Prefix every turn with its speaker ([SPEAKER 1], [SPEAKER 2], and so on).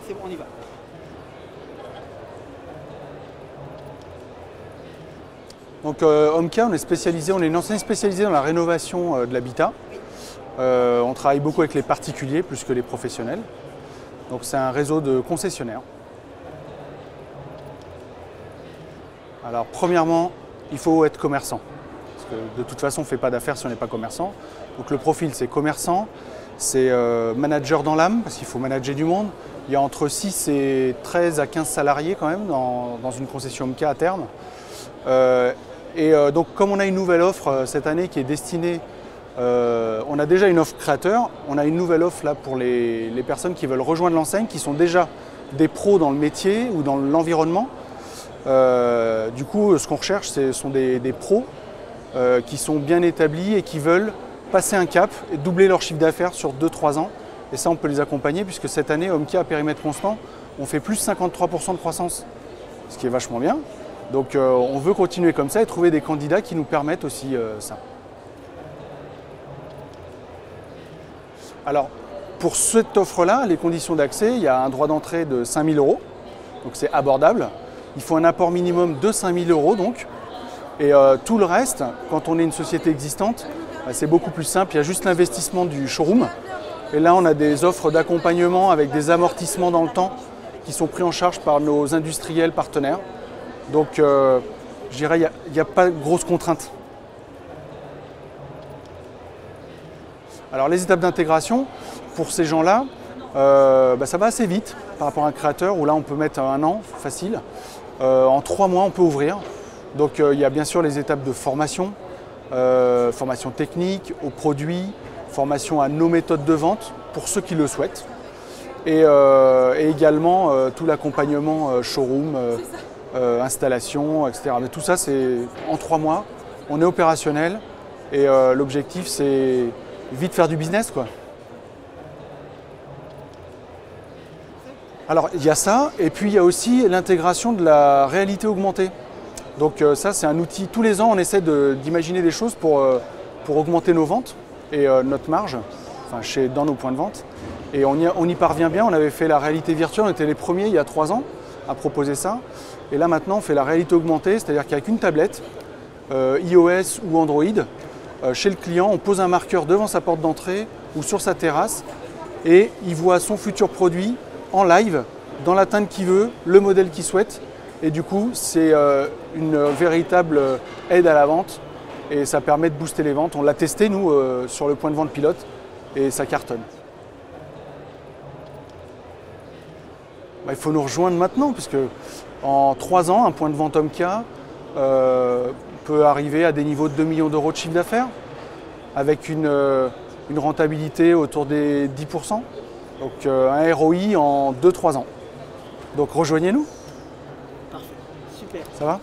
[SPEAKER 1] c'est bon, on y va.
[SPEAKER 2] Donc Omkia, on est une enseigne spécialisée dans la rénovation de l'habitat. On travaille beaucoup avec les particuliers plus que les professionnels. Donc c'est un réseau de concessionnaires. Alors premièrement, il faut être commerçant. Parce que de toute façon, on ne fait pas d'affaires si on n'est pas commerçant. Donc le profil, c'est commerçant, c'est manager dans l'âme, parce qu'il faut manager du monde. Il y a entre 6 et 13 à 15 salariés quand même dans une concession Omkia à terme. Donc comme on a une nouvelle offre cette année qui est destinée, on a déjà une offre créateur, on a une nouvelle offre là pour les personnes qui veulent rejoindre l'enseigne, qui sont déjà des pros dans le métier ou dans l'environnement. Du coup, ce qu'on recherche, ce sont des pros qui sont bien établis et qui veulent passer un cap et doubler leur chiffre d'affaires sur 2-3 ans. Et ça, on peut les accompagner puisque cette année, Omkia à périmètre constant, on fait plus 53% de croissance, ce qui est vachement bien. Donc on veut continuer comme ça et trouver des candidats qui nous permettent aussi ça. Alors pour cette offre-là, les conditions d'accès, il y a un droit d'entrée de 5 000 €, donc c'est abordable. Il faut un apport minimum de 5 000 € donc. Et tout le reste, quand on est une société existante, c'est beaucoup plus simple. Il y a juste l'investissement du showroom. Et là, on a des offres d'accompagnement avec des amortissements dans le temps qui sont pris en charge par nos industriels partenaires. Donc, je dirais, il n'y a pas de grosses contraintes. Alors, les étapes d'intégration, pour ces gens-là, ça va assez vite par rapport à un créateur où là, on peut mettre 1 an, facile. En 3 mois, on peut ouvrir. Donc, il y a bien sûr les étapes de formation, formation technique, aux produits, formation à nos méthodes de vente pour ceux qui le souhaitent. Et également tout l'accompagnement showroom, installation, etc. Mais tout ça, c'est en 3 mois, on est opérationnel et l'objectif, c'est vite faire du business, quoi. Alors, il y a ça, et puis il y a aussi l'intégration de la réalité augmentée. Donc ça, c'est un outil. Tous les ans, on essaie d'imaginer des choses pour augmenter nos ventes et notre marge, enfin, dans nos points de vente. Et on y parvient bien. On avait fait la réalité virtuelle, on était les premiers il y a 3 ans à proposer ça. Et là, maintenant, on fait la réalité augmentée, c'est-à-dire qu'avec une tablette, iOS ou Android, chez le client, on pose un marqueur devant sa porte d'entrée ou sur sa terrasse et il voit son futur produit en live, dans la teinte qu'il veut, le modèle qu'il souhaite. Et du coup, c'est une véritable aide à la vente et ça permet de booster les ventes. On l'a testé, nous, sur le point de vente pilote et ça cartonne. Il faut nous rejoindre maintenant puisque en 3 ans, un point de vente Omkia peut arriver à des niveaux de 2 millions € de chiffre d'affaires avec une rentabilité autour des 10%. Donc un ROI en 2-3 ans. Donc rejoignez-nous.
[SPEAKER 1] Parfait, super.
[SPEAKER 2] Ça va ?